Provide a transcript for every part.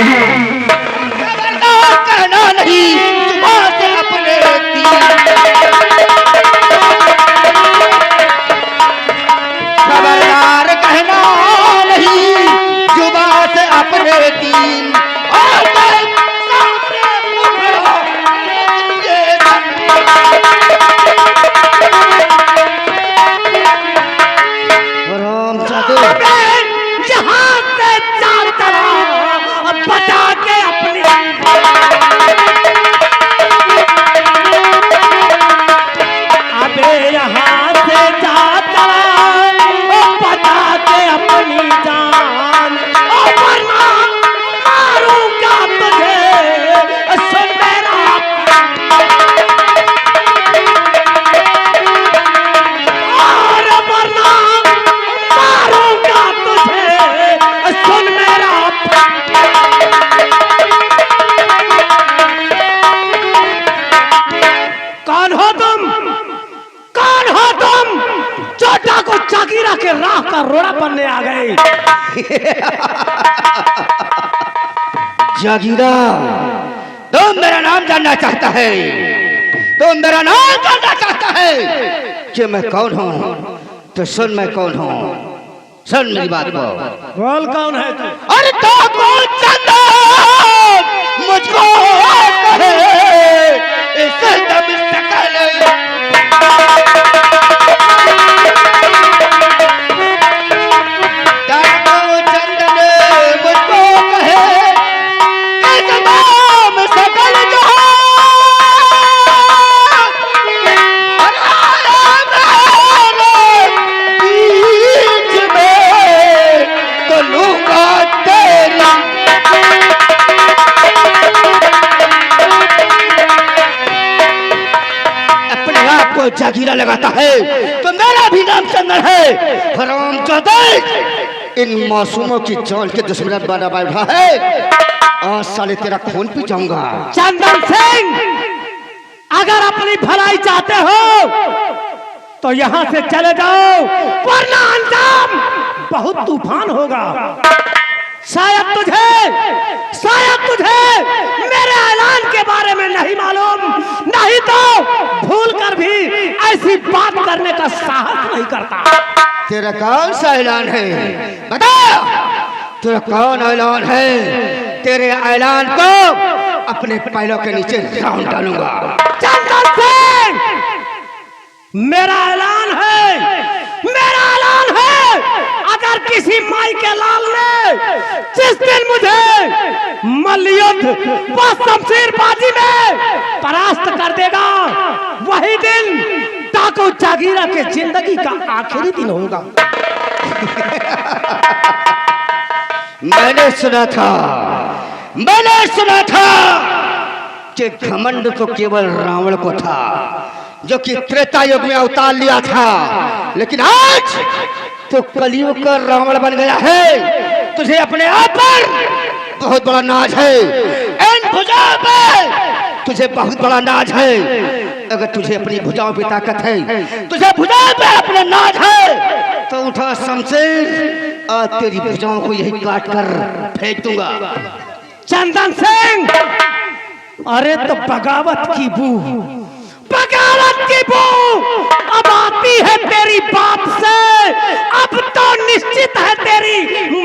खबरदार कहना नहीं जुबान से अपने खबरदार कहना नहीं जुबान से अपने दीन और सामने जहां से चाहता बता के अपनी अबे यहाँ से जाता बता के अपनी जान वरना मारूंगा तुझे सुन मेरा और वरना मारूंगा तुझे सुन मेरा कौन हो तुम? कौन हो तुम? चोटा को चाकीरा के राह का रोड़ा बनने आ गए। जागीरा, तुम मेरा नाम जानना चाहता है? तुम मेरा नाम जानना चाहता है कि मैं कौन हूँ? तो सुन मैं कौन हूँ, सुन मेरी बात को। बोल कौन है तू? अरे तो कौन चंदा मुझको कहे इसे दम सकल जागीरा लगाता है तो मेरा भी नाम चंदन है। हरामजादा, इन मासूमों की जान के दुश्मन बना बैठा है। आज साले तेरा खून पी जाऊंगा। चंदन सिंह, अगर अपनी भलाई चाहते हो तो यहाँ से चले जाओ वरना अंजाम बहुत तूफान होगा। शायद तुझे मेरे ऐलान के बारे में नहीं मालूम, नहीं तो भूल कर भी ऐसी बात करने का साहस नहीं करता। तेरा कौन सा ऐलान है? बता, तेरा कौन ऐलान है? तेरे ऐलान को अपने पैरों के नीचे राउंड डालूंगा। चंदन सिंह, मेरा ऐलान है, मेरा ऐलान है। अगर किसी माई के लाल ने जिस दिन मुझे मल्लयुद्ध व शमशीरबाजी में परास्त कर देगा, वही दिन डाकू जागीरा के जिंदगी का आखिरी दिन होगा। मैंने सुना था कि घमंड तो केवल रावण को था, जो कि त्रेता युग में अवतार लिया था, लेकिन आज तो कलयुग का रावण बन गया है। तुझे अपने आप पर बहुत बड़ा नाज है, इन भुजाओं पे तुझे बहुत बड़ा नाज है। अगर तुझे अपनी भुजाओं पे ताकत है, तुझे भुजाओं पे अपना नाज है, तो उठा शमशीर, आज तेरी भुजाओं को यही काट कर फेंक दूंगा। चंदन सिंह, अरे तो बगावत की बू अब आती है तेरी बात से। अब तो निश्चित है तेरी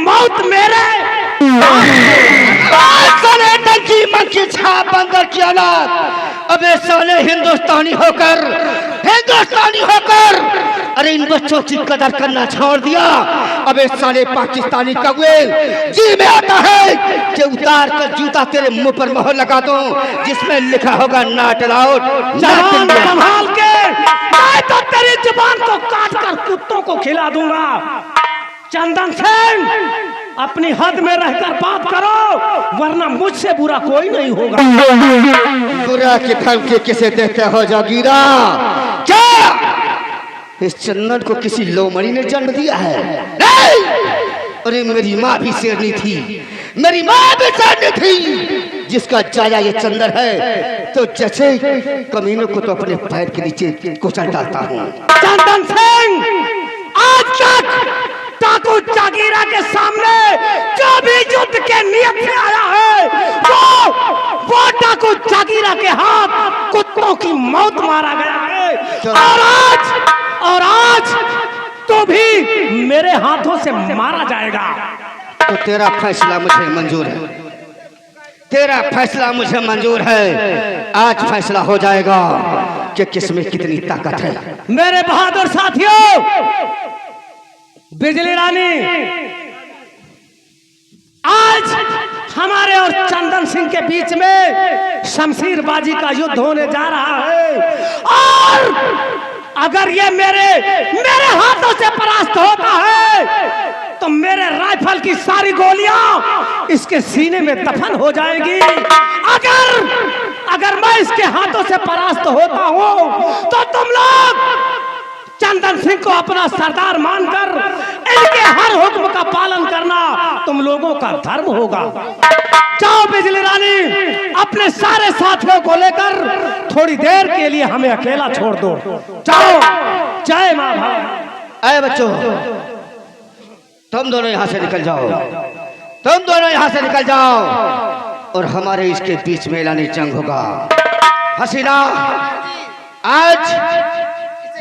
मौत मेरे की छाप अंदर की औलाद। अबे साले हिंदुस्तानी होकर अरे इन बच्चों की कदर करना छोड़ दिया। अबे साले पाकिस्तानी कौवे, जी में आता है कि उतार कर जूता तेरे मुंह पर मोहर लगा दूं, जिसमें लिखा होगा नॉट अलाउड। संभाल के, मैं तो तेरी जुबान को काट कर कुत्तों को खिला दूंगा। चंदन सिंह, अपनी हद में रहकर बात करो, वरना मुझसे बुरा कोई नहीं होगा। बुरा की धमकी किसे देते हो जागीरा? क्या इस चंदन को किसी लोमड़ी ने जन्म दिया है? नहीं! अरे मेरी माँ भी शेरनी थी, मेरी माँ भी शेरनी थी, जिसका जाया ये चंदन है। तो जैसे कमीनों को तो अपने पैर के नीचे कुचल डालता हूँ। चंदन सिंह, आज तक डाकू जागीरा के सामने जो भी युद्ध के नियत से आया है, जागीरा के हाथ कुत्तों की मौत मारा गया है। और आज तो भी मेरे हाथों से मारा जाएगा। तो तेरा फैसला मुझे मंजूर है, तेरा फैसला मुझे मंजूर है। आज फैसला हो जाएगा कि किसमें कितनी ताकत है। मेरे बहादुर साथियों, बिजली रानी, आज हमारे और चंदन सिंह के बीच में शमशीरबाजी का युद्ध होने जा रहा है। और अगर ये मेरे हाथों से परास्त होता है तो मेरे राइफल की सारी गोलियां इसके सीने में दफन हो जाएगी। अगर मैं इसके हाथों से परास्त होता हूं तो तुम लोग चंदन सिंह को अपना सरदार मानकर इनके हर हुक्म का पालन करना तुम लोगों का धर्म होगा। जाओ बिजली रानी, अपने सारे साथियों को लेकर थोड़ी देर के लिए हमें अकेला छोड़ दो। जाओ। जय मां भाव। अरे बच्चों, तुम दोनों यहां से निकल जाओ, तुम दोनों यहां से निकल जाओ और हमारे इसके बीच में ऐलानी जंग होगा। हसीना, आज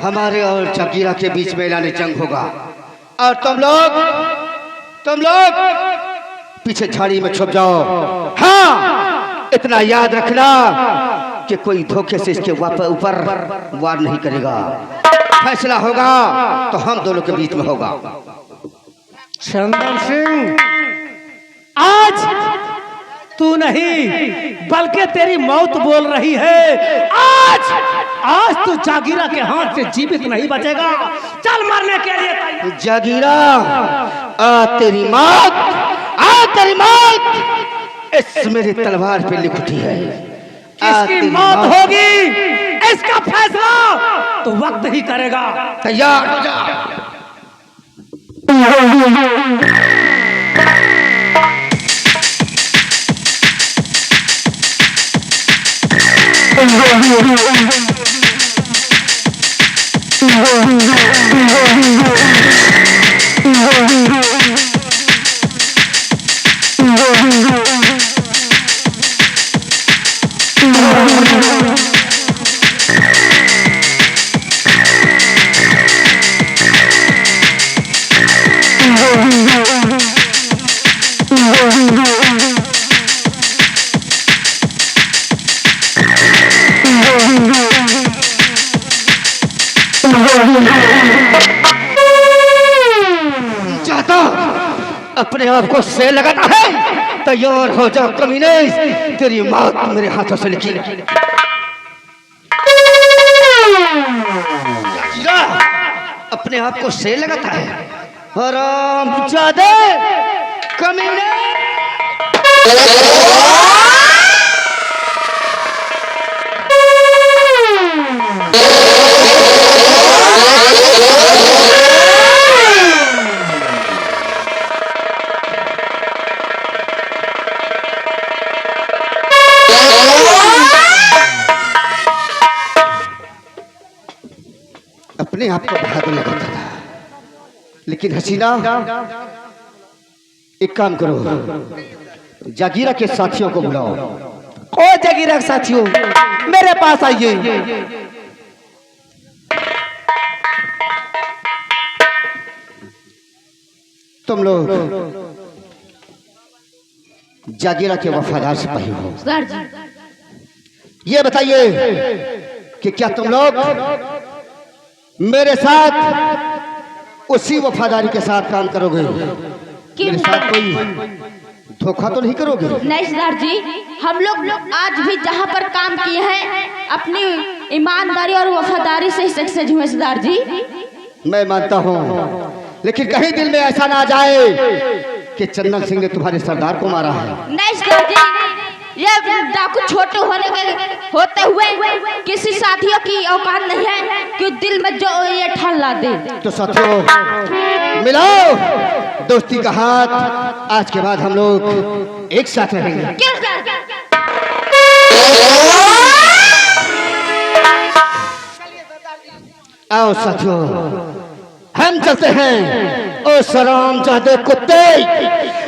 हमारे और जागीरा के बीच में ऐलानी जंग होगा। और तुम लोग पीछे झाड़ी में छुप जाओ। हाँ, इतना याद रखना कि कोई धोखे से इसके ऊपर वार नहीं करेगा। फैसला होगा तो हम दोनों के बीच में होगा। चंदन सिंह, आज तू नहीं बल्कि तेरी मौत बोल रही है। आज तू जागीरा के हाथ से जीवित नहीं बचेगा। चल मरने के लिए। जागीरा, तेरी मौत इस मेरी तलवार पे लिखी है। किसकी मौत होगी इसका फैसला तो वक्त ही करेगा। तैयार हो जा। चाहता अपने आप को से लगाना है, तैयार हो जा कमीने, तेरी मौत मेरे हाथों से लिखी। अपने आप को से लगाता है, हरामजादे कमीने। अपने आप को बहादुर लगाता था, लेकिन हसीना, एक काम करो, जागीरा के साथियों को बुलाओ। ओ जागीरा के साथियों, मेरे पास आइए। तुम लोग जागीरा के वफादार सिपाही हो। सर जी, ये बताइए कि क्या तुम लोग मेरे साथ उसी वफादारी के साथ काम करोगे? मेरे साथ कोई धोखा तो नहीं करोगे? नहीं सरदार जी, हम लोग आज भी जहाँ पर काम किए हैं अपनी ईमानदारी और वफादारी से सक्सेस हुए सरदार जी। मैं मानता हूँ, लेकिन कहीं दिल में ऐसा ना जाए कि चंदन सिंह ने तुम्हारे सरदार को मारा है। नहीं सरदार जी, ये डाकू छोटे होते हुए किसी साथियों की औकात नहीं है कि दिल में जो ये ठान ला दे। तो साथियों, मिलाओ दोस्ती का हाथ। आज के बाद हम लोग एक साथ रहेंगे। क्यों सर? आओ साथियों, हम चलते हैं। ओ सलाम चाहते कुत्ते,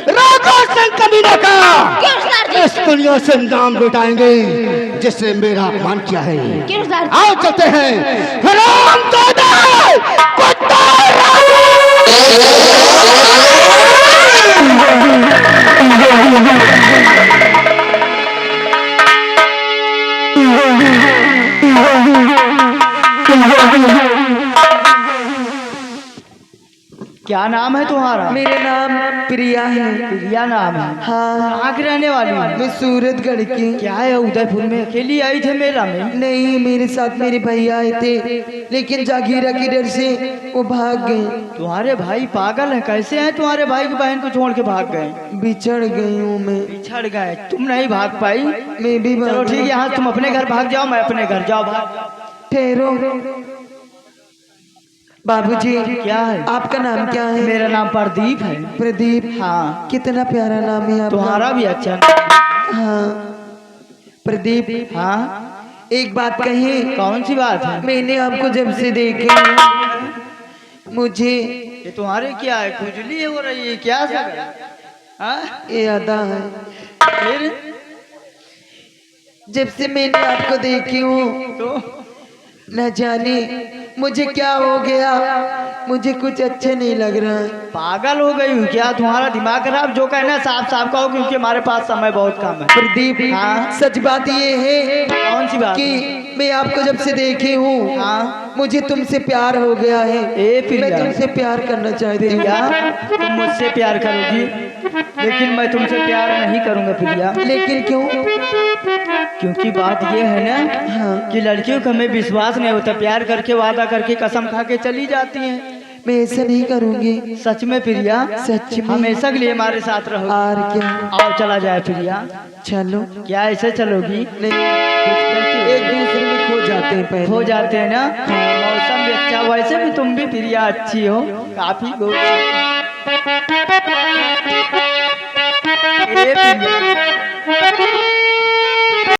राघव सिंह कमीने का क्यों सर जी? इस दुनिया से नाम मिटाएंगे जिसने मेरा अपमान किया है। क्यों सर जी? आओ चलते हैं। राम दादा कुत्ता क्या नाम है तुम्हारा? मेरा नाम प्रिया है। प्रिया नाम है। हाँ, कहाँ की रहने वाली है? मैं सूरतगढ़ की। क्या है, उदयपुर में अकेली आई थे मेला में? नहीं, मेरे साथ मेरे भैया आए थे, लेकिन जागीरा की डर से वो भाग गए। तुम्हारे भाई पागल है? कैसे हैं तुम्हारे भाई की बहन को छोड़ के भाग गए? बिछड़ गई हूँ मैं। बिछड़ गए? तुम नहीं भाग पाई? मैं भी चलो भाग। ठीक है, यहाँ तुम अपने घर भाग जाओ, मैं अपने घर जाओ भाग। ठहरो बाबूजी। क्या है? आपका नाम क्या है? मेरा नाम प्रदीप है। प्रदीप। हाँ। कितना प्यारा नाम है आपका। तुम्हारा भी अच्छा नाम। हाँ प्रदीप। हाँ, एक बात कही। कौन सी बात है? मैंने आपको जब से देखे मुझे ये तुम्हारे क्या है, खुजली हो रही है क्या सब? हाँ? ये अदा है। फिर जब से मैंने आपको देखी हूँ तो न जाने मुझे क्या हो गया, मुझे कुछ अच्छा नहीं लग रहा है। पागल हो गई हूँ क्या? तुम्हारा दिमाग खराब? जो कहना है साफ साफ कहो, क्योंकि हमारे पास समय बहुत कम है। प्रदीप। हाँ? सच बात ये है कौन सी बात? कि मैं आपको जब से देखी हूँ हाँ? मुझे तुमसे प्यार हो गया है। ए प्रिया। मैं तुमसे प्यार करना चाहती हूँ। प्रिया, तुम मुझसे प्यार करोगी, लेकिन मैं तुमसे प्यार नहीं करूंगा प्रिया। लेकिन क्यों? क्योंकि बात ये है ना, हाँ। कि लड़कियों को हमें विश्वास नहीं होता, प्यार करके वादा करके कसम खा के चली जाती हैं। मैं ऐसा नहीं करूँगी। सच में प्रिया? सच में। हमेशा के लिए हमारे साथ रहो। और क्या? आओ चला जाए प्रिया। चलो। क्या ऐसे चलोगी? नहीं, एक दूसरे में खो जाते हैं पहले। हो जाते हैं ना। मौसम भी अच्छा, वैसे भी तुम भी प्रिया अच्छी हो, काफी